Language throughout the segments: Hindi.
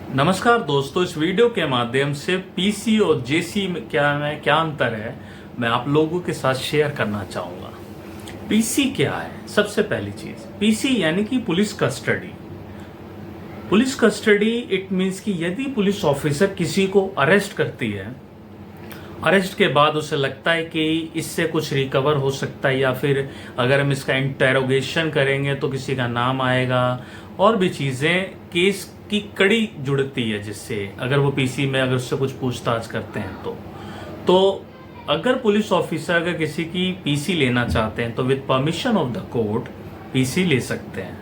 नमस्कार दोस्तों, इस वीडियो के माध्यम से पीसी और जेसी में क्या अंतर है मैं आप लोगों के साथ शेयर करना चाहूँगा। पीसी क्या है? सबसे पहली चीज़, पीसी यानी कि police custody. Police custody it means कि यदि पुलिस ऑफिसर किसी को अरेस्ट करती है, अरेस्ट के बाद उसे लगता है कि इससे कुछ रिकवर हो सकता है या फिर अगर हम इसका इंटेरोगेशन करेंगे तो किसी का नाम आएगा और भी चीज़ें केस की कड़ी जुड़ती है, जिससे अगर वो पीसी में अगर उससे कुछ पूछताछ करते हैं तो अगर पुलिस ऑफिसर अगर किसी की पीसी लेना चाहते हैं तो with permission of the court PC ले सकते हैं।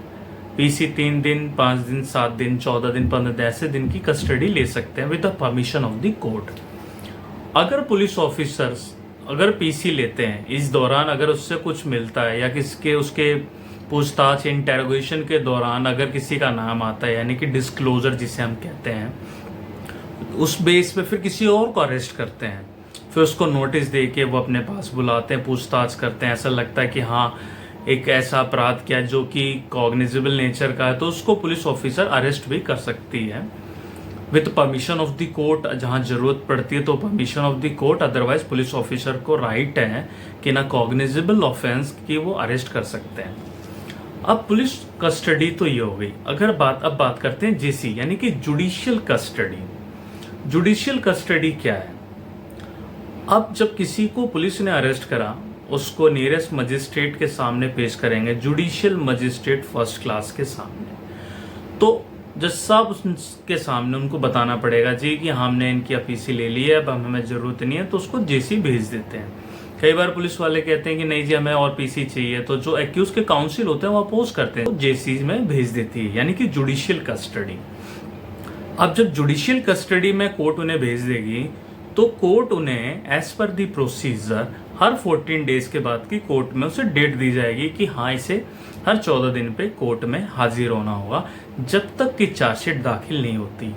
पीसी 3 दिन, 5 दिन, 7 दिन, 14 दिन, 15 दिन ऐसे दिन की कस्टडी ले सकते हैं with the permission of the court. अगर पुलिस ऑफिसर्स अगर पीसी लेते हैं, इस दौरान अगर उससे कुछ मिलता है या किसके उसके पूछताछ इंटेरोगेशन के दौरान अगर किसी का नाम आता है यानी कि डिस्क्लोजर जिसे हम कहते हैं, उस बेस पे फिर किसी और को अरेस्ट करते हैं, फिर उसको नोटिस दे के वो अपने पास बुलाते हैं, पूछताछ करते हैं, ऐसा लगता है कि हाँ एक ऐसा अपराध किया जो कि कॉग्निजेबल नेचर का है, तो उसको पुलिस ऑफिसर अरेस्ट भी कर सकती है with permission of the court. जहां जरूरत पड़ती है तो permission of the court, otherwise police officer को राइट है कि ना कॉग्निजेबल ऑफेंस की वो अरेस्ट कर सकते हैं। अब पुलिस कस्टडी तो ये हो गई। अब बात करते हैं जेसी यानी कि जुडिशियल कस्टडी। जुडिशियल कस्टडी क्या है? अब जब किसी को पुलिस ने अरेस्ट करा, उसको नियरेस्ट मजिस्ट्रेट के सामने पेश करेंगे, जुडिशियल मजिस्ट्रेट फर्स्ट क्लास के सामने। तो जज साहब उसके सामने उनको बताना पड़ेगा जी कि हमने इनकी पीसी ले ली है, अब हमें जरूरत नहीं है, तो उसको जेसी भेज देते हैं। कई बार पुलिस वाले कहते हैं कि नहीं जी हमें और पीसी चाहिए, तो जो एक्यूज के काउंसिल होते हैं वो अपोज करते हैं, तो जेसी में भेज देती है यानी कि जुडिशियल कस्टडी। अब जब जुडिशियल कस्टडी में कोर्ट उन्हें भेज देगी तो कोर्ट उन्हें as per the procedure her 14 days के बाद की कोर्ट में उसे डेट दी जाएगी कि हाँ इसे हर 14 दिन पे कोर्ट में हाजिर होना होगा, जब तक कि चार्जशीट दाखिल नहीं होती।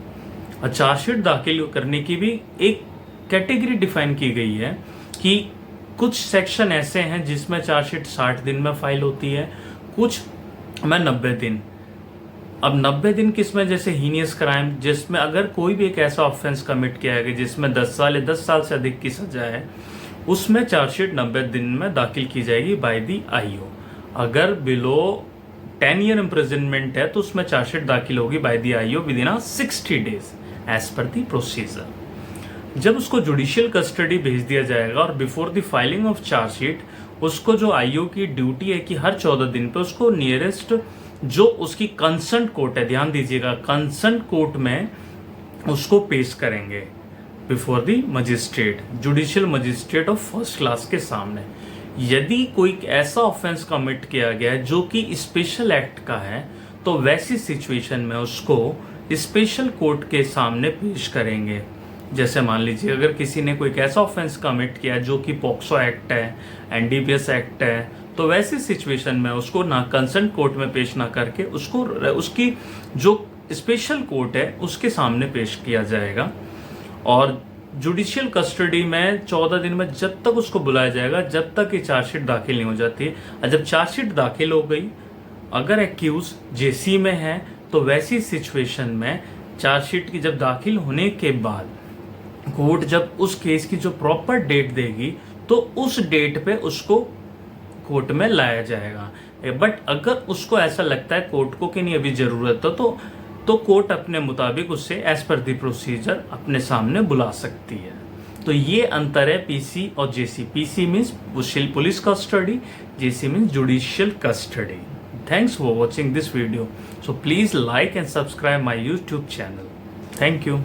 और चार्जशीट दाखिल करने की भी एक कैटेगरी डिफाइन की गई है कि कुछ सेक्शन ऐसे हैं जिसमें चार्जशीट 60 दिन में फाइल होती है, कुछ में 90 दिन। अब 90 दिन किसमें? जैसे हीनियस क्राइम, जिसमें अगर कोई भी एक ऐसा ऑफेंस कमिट किया है जिसमें 10 साल या 10 साल से अधिक की सजा है, उसमें चार्जशीट 90 दिन में दाखिल की जाएगी बाय दी आईओ। अगर बिलो 10 ईयर इम्प्रिजनमेंट है तो उसमें चार्जशीट दाखिल होगी by the IO within 60 days as per the procedure. जब उसको जुडिशियल कस्टडी भेज दिया जाएगा और before the filing of chargesheet उसको जो आईओ की ड्यूटी है कि हर 14 दिन पे उसको नियरेस्ट जो उसकी कंसर्न कोर्ट है, ध्यान दीजिएगा कंसर्न कोर्ट में उसको पेश करेंगे before the magistrate, judicial magistrate of first class के सामने। यदि कोई ऐसा ऑफेंस कमिट किया गया है जो कि स्पेशल एक्ट का है तो वैसी सिचुएशन में उसको स्पेशल कोर्ट के सामने पेश करेंगे। जैसे मान लीजिए अगर किसी ने कोई ऐसा ऑफेंस कमिट किया जो कि पॉक्सो एक्ट है, एनडीपीएस एक्ट है, तो वैसी सिचुएशन में उसको ना कंसर्न कोर्ट में पेश ना करके उसको उसकी जो स्पेशल कोर्ट है उसके सामने पेश किया जाएगा। और जुडिशियल कस्टडी में 14 दिन में जब तक उसको बुलाया जाएगा जब तक ये चार्जशीट दाखिल नहीं हो जाती है। और जब चार्जशीट दाखिल हो गई, अगर एक्यूज जेसी में है तो वैसी सिचुएशन में चार्जशीट की जब दाखिल होने के बाद कोर्ट जब उस केस की जो प्रॉपर डेट देगी तो उस डेट पे उसको कोर्ट में लाया जाएगा। बट अगर उसको ऐसा लगता है कोर्ट को कि नहीं अभी जरूरत है तो कोर्ट अपने मुताबिक उससे एज पर दी प्रोसीजर अपने सामने बुला सकती है। तो ये अंतर है पीसी और जेसी। PC means police custody, JC means judicial custody. Thanks for watching this video. So please like and subscribe my YouTube channel. Thank you.